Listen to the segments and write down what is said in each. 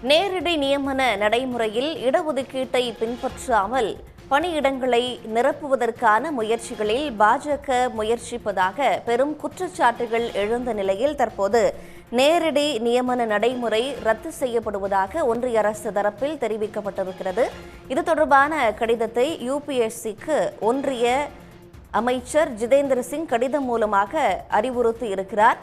நேரடி நியமன நடைமுறையில் இடஒதுக்கீட்டை பின்பற்றாமல் பணியிடங்களை நிரப்புவதற்கான முயற்சிகளில் பாஜக முயற்சிப்பதாக பெரும் குற்றச்சாட்டுகள் எழுந்த நிலையில் தற்போது நேரடி நியமன நடைமுறை ரத்து செய்யப்படுவதாக ஒன்றிய அரசு தரப்பில் தெரிவிக்கப்பட்டிருக்கிறது. இது தொடர்பான கடிதத்தை யுபிஎஸ்சிக்கு ஒன்றிய அமைச்சர் ஜிதேந்திர சிங் கடிதம் மூலமாக அறிவுறுத்தி இருக்கிறார்.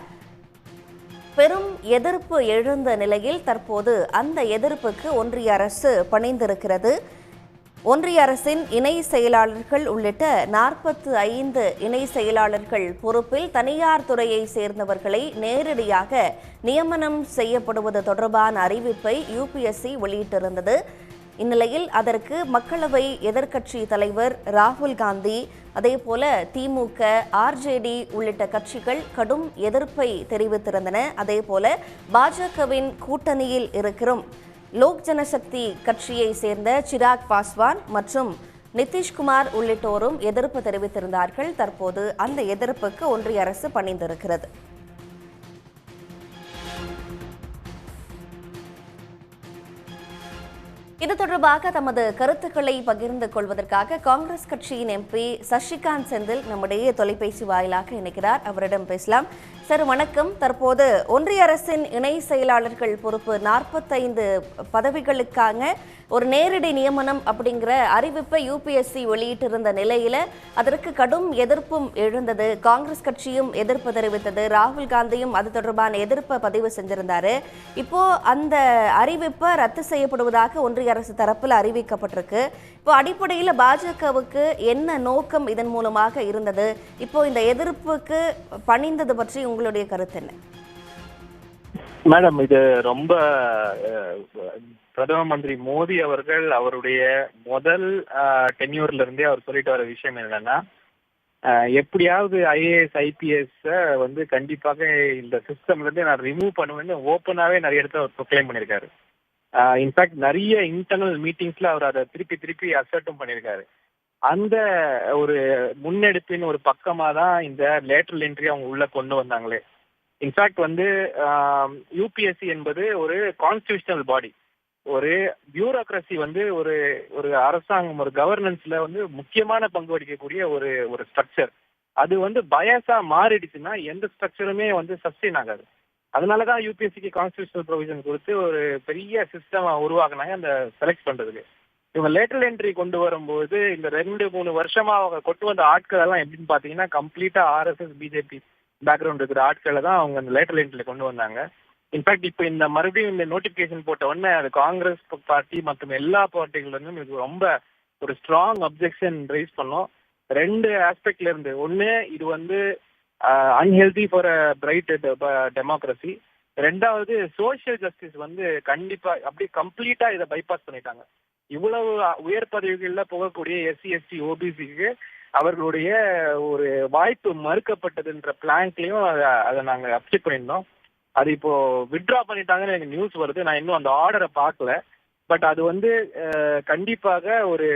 பெரும் எதிர்ப்பு எழுந்த நிலையில் தற்போது அந்த எதிர்ப்புக்கு ஒன்றிய அரசு பணிந்திருக்கிறது. ஒன்றிய அரசின் இணை செயலாளர்கள் உள்ளிட்ட 45 இணை செயலாளர்கள் பொறுப்பில் தனியார் துறையை சேர்ந்தவர்களை நேரடியாக நியமனம் செய்யப்படுவது தொடர்பான அறிவிப்பை யுபிஎஸ்சி வெளியிட்டிருந்தது. இந்நிலையில் அதற்கு மக்களவை எதிர்க்கட்சி தலைவர் ராகுல் காந்தி, அதேபோல திமுக, ஆர்ஜேடி உள்ளிட்ட கட்சிகள் கடும் எதிர்ப்பை தெரிவித்திருந்தன. அதேபோல பாஜகவின் கூட்டணியில் இருக்கிற லோக் ஜனசக்தி கட்சியை சேர்ந்த சிராக் பாஸ்வான் மற்றும் நிதிஷ்குமார் உள்ளிட்டோரும் எதிர்ப்பு தெரிவித்திருந்தார்கள். தற்போது அந்த எதிர்ப்புக்கு ஒன்றிய அரசு பணிந்திருக்கிறது. இது தொடர்பாக தமது கருத்துக்களை பகிர்ந்து கொள்வதற்காக காங்கிரஸ் கட்சியின் எம்பி சசிகாந்த் செந்தில் நம்முடைய தொலைபேசி வாயிலாக இணைக்கிறார். அவரிடம் பேசலாம். சார் வணக்கம். தற்போது ஒன்றிய அரசின் இணை செயலாளர்கள் பொறுப்பு 45 பதவிகளுக்கான ஒரு நேரடி நியமனம் அப்படிங்கிற அறிவிப்பை யுபிஎஸ்சி வெளியிட்டிருந்த நிலையில அதற்கு கடும் எதிர்ப்பும் எழுந்தது. காங்கிரஸ் கட்சியும் எதிர்ப்பு தெரிவித்தது. ராகுல் காந்தியும் அது தொடர்பான எதிர்ப்பை பதிவு செஞ்சிருந்தாரு. இப்போ அந்த அறிவிப்பை ரத்து செய்யப்படுவதாக ஒன்றிய அரசு தரப்பில் அறிவிக்கப்பட்டிருக்கு. இப்போ அடிப்படையில் பாஜகவுக்கு என்ன நோக்கம் இதன் மூலமாக இருந்தது? இப்போ இந்த எதிர்ப்புக்கு பணிந்தது பற்றி உங்களுடைய கருத்து என்ன? மேடம், இது ரொம்ப பிரதம மந்திரி மோடி அவர்கள் அவருடைய முதல் டென்யூர்ல இருந்தே அவர் சொல்லிட்டு வர விஷயம் என்னன்னா, எப்படியாவது ஐஏஎஸ் ஐபிஎஸ் வந்து கண்டிப்பாக இந்த சிஸ்டம்ல இருந்து நான் ரிமூவ் பண்ணுவேன்னு ஓப்பனாவே நிறைய இடத்துல அவர் ப்ரொக்ளைம் பண்ணியிருக்காரு. இன்ஃபேக்ட் நிறைய இன்டர்னல் மீட்டிங்ஸ்ல அவர் அதை திருப்பி அசர்ட்டும் பண்ணியிருக்காரு. அந்த ஒரு முன்னெடுப்பின் ஒரு பக்கமா தான் இந்த லேட்டரல் என்ட்ரி அவங்க உள்ள கொண்டு வந்தாங்களே. இன்ஃபேக்ட் வந்து யூபிஎஸ்சி என்பது ஒரு கான்ஸ்டிடியூஷனல் பாடி, ஒரு பியூரோக்ரசி வந்து ஒரு ஒரு அரசாங்கம், ஒரு கவர்னன்ஸ்ல வந்து முக்கியமான பங்கு வகிக்கக்கூடிய ஒரு ஸ்ட்ரக்சர். அது வந்து பயஸா மாறிடுச்சுன்னா எந்த ஸ்ட்ரக்சருமே வந்து சஸ்டெயின் ஆகாது. அதனாலதான் யூபிஎஸ்சிக்கு கான்ஸ்டிடியூஷனல் ப்ரொவிஷன் கொடுத்து ஒரு பெரிய சிஸ்டம் உருவாக்குனாங்க அந்த செலக்ட் பண்றதுக்கு. இவங்க லேட்டரல் என்ட்ரி கொண்டு வரும்போது இந்த 2-3 வருஷமா அவங்க கொண்டு வந்த ஆட்கள் எல்லாம் எப்படின்னு பாத்தீங்கன்னா கம்ப்ளீட்டா ஆர்எஸ்எஸ் பிஜேபி பேக்ரவுண்ட் இருக்கிற ஆட்களை தான் அவங்க அந்த லேட்டரல் என்ட்ரில கொண்டு வந்தாங்க. இன்ஃபேக்ட் இப்போ இந்த மறுபடியும் இந்த நோட்டிபிகேஷன் போட்ட உடனே அது காங்கிரஸ் பார்ட்டி மற்றும் எல்லா பார்ட்டிகள் வந்து இது ரொம்ப ஒரு ஸ்ட்ராங் அப்ஜெக்ஷன் ரைஸ் பண்ணோம். 2 ஆஸ்பெக்ட்ல இருந்து. ஒன்னு, இது வந்து unhealthy for a bright democracy. 2வது, சோசியல் ஜஸ்டிஸ் வந்து கண்டிப்பா அப்படி கம்ப்ளீட்டா இதை பைபாஸ் பண்ணிட்டாங்க. இவ்வளவு உயர் பதவிகள்ல போகக்கூடிய எஸ்சி எஸ்டி ஓபிசிக்கு அவர்களுடைய ஒரு வாய்ப்பு மறுக்கப்பட்டதுன்ற பிளான்க்லயும் அதை நாங்க அப்செட் பண்ணியிருந்தோம். அது இப்போ வித்ட்ரா பண்ணிட்டாங்கன்னு எனக்கு நியூஸ் வருது. நான் இன்னும் அந்த ஆர்டரை பார்க்கல. பட் அது வந்து கண்டிப்பாக ஒரு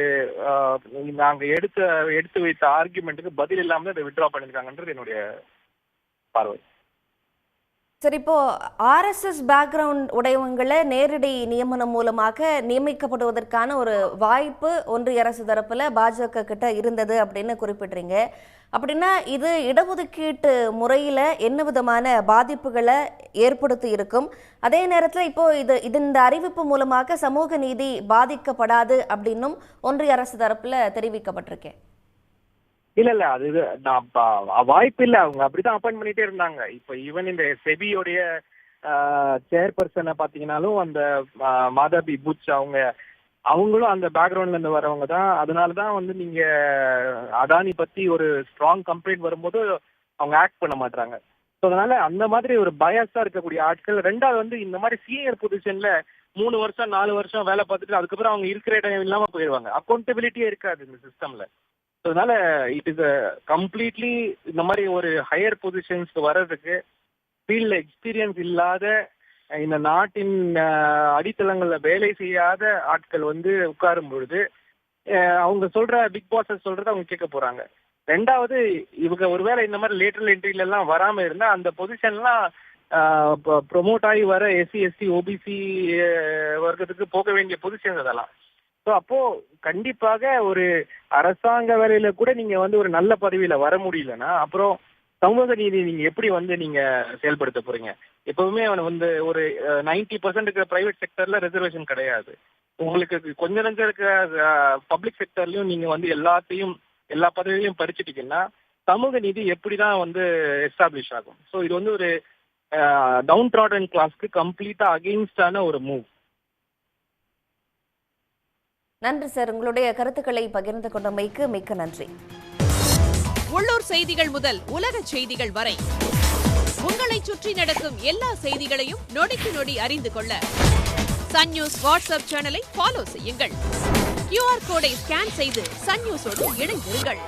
நாங்க எடுத்து வைத்த ஆர்குமெண்ட்டுக்கு பதில் இல்லாம இதை வித்ட்ரா பண்ணிருக்காங்கன்றது என்னுடைய பார்வை. சரி, இப்போ ஆர்எஸ்எஸ் பேக்ரவுண்ட் உடையவங்களை நேரடி நியமனம் மூலமாக நியமிக்கப்படுவதற்கான ஒரு வாய்ப்பு ஒன்றிய அரசு தரப்புல பாஜக கிட்ட இருந்தது அப்படின்னு குறிப்பிடுறீங்க. அப்படின்னா இது இடஒதுக்கீட்டு முறையில என்ன விதமான பாதிப்புகளை ஏற்படுத்தி இருக்கும்? அதே நேரத்தில் இப்போ இந்த அறிவிப்பு மூலமாக சமூக நீதி பாதிக்கப்படாது அப்படின்னும் ஒன்றிய அரசு தரப்புல தெரிவிக்கப்பட்டிருக்கேன். இல்ல அது நான் வாய்ப்பு இல்ல. அவங்க அப்படிதான் அப்பாயிண்ட் பண்ணிட்டே இருந்தாங்க. இப்ப ஈவன் இந்த செபியோடைய சேர்பர்சனை பாத்தீங்கன்னாலும் அந்த மாதவி புச் அவங்களும் அந்த பேக்ரவுண்ட்ல இருந்து வரவங்க தான். அதனாலதான் வந்து நீங்க அதானி பத்தி ஒரு ஸ்ட்ராங் கம்ப்ளைண்ட் வரும்போது அவங்க ஆக்ட் பண்ண மாட்டாங்க. ஸோ அதனால அந்த மாதிரி ஒரு பயஸா இருக்கக்கூடிய ஆட்கள். 2வது வந்து இந்த மாதிரி சீனியர் பொசிஷன்ல 3 வருஷம் 4 வருஷம் வேலை பார்த்துட்டு அதுக்கப்புறம் அவங்க இருக்கிற இடம் இல்லாம போயிடுவாங்க. அக்கௌண்டபிலிட்டியே இருக்காது இந்த சிஸ்டம்ல. அதனால இட் இஸ் கம்ப்ளீட்லி இந்த மாதிரி ஒரு ஹையர் பொசிஷன்ஸ்க்கு வர்றதுக்கு ஃபீல்ட்ல எக்ஸ்பீரியன்ஸ் இல்லாத, இந்த நாட்டின் அடித்தளங்கள்ல வேலை செய்யாத ஆட்கள் வந்து உட்காரும் பொழுது அவங்க சொல்ற பிக் பாஸஸ் சொல்றத அவங்க கேட்க போறாங்க. 2வது, இவங்க ஒருவேளை இந்த மாதிரி லேட்டரல் என்ட்ரில எல்லாம் வராம இருந்தா அந்த பொசிஷன்லாம் ப்ரொமோட் ஆகி வர எஸ்சி எஸ்டி ஓபிசி வர்க்கத்துக்கு போக வேண்டிய பொசிஷன் அதெல்லாம். ஸோ அப்போ கண்டிப்பாக ஒரு அரசாங்க வேலையில கூட நீங்க வந்து ஒரு நல்ல பதவியில வர முடியலன்னா அப்புறம் சமூக நீதி நீங்க எப்படி வந்து நீங்க செயல்படுத்த போறீங்க? எப்பவுமே வந்து ஒரு 90% இருக்கிற பிரைவேட் செக்டர்ல ரிசர்வேஷன் கிடையாது. உங்களுக்கு கொஞ்சம் நஞ்சம் இருக்கிற பப்ளிக் செக்டர்லயும் நீங்க வந்து எல்லா பதவிகளையும் பறிச்சுட்டீங்கன்னா சமூக நீதி எப்படிதான் வந்து எஸ்டாப்ளிஷ் ஆகும்? ஸோ இது வந்து ஒரு டவுன் ட்ராடன் கிளாஸ்க்கு கம்ப்ளீட்டா அகெயின்ஸ்டான ஒரு மூவ். நன்றி சார், உங்களுடைய கருத்துக்களை பகிர்ந்து கொண்டமைக்கு மிக்க நன்றி. உள்ளூர் செய்திகள் முதல் உலக செய்திகள் வரை உங்களை சுற்றி நடக்கும் எல்லா செய்திகளையும் நொடிக்கு நொடி அறிந்து கொள்ள சன் நியூஸ் வாட்ஸ்அப் சேனலை ஃபாலோ செய்யுங்கள். QR கோடை ஸ்கேன் செய்து சன் நியூஸோடு இணைந்திருங்கள்.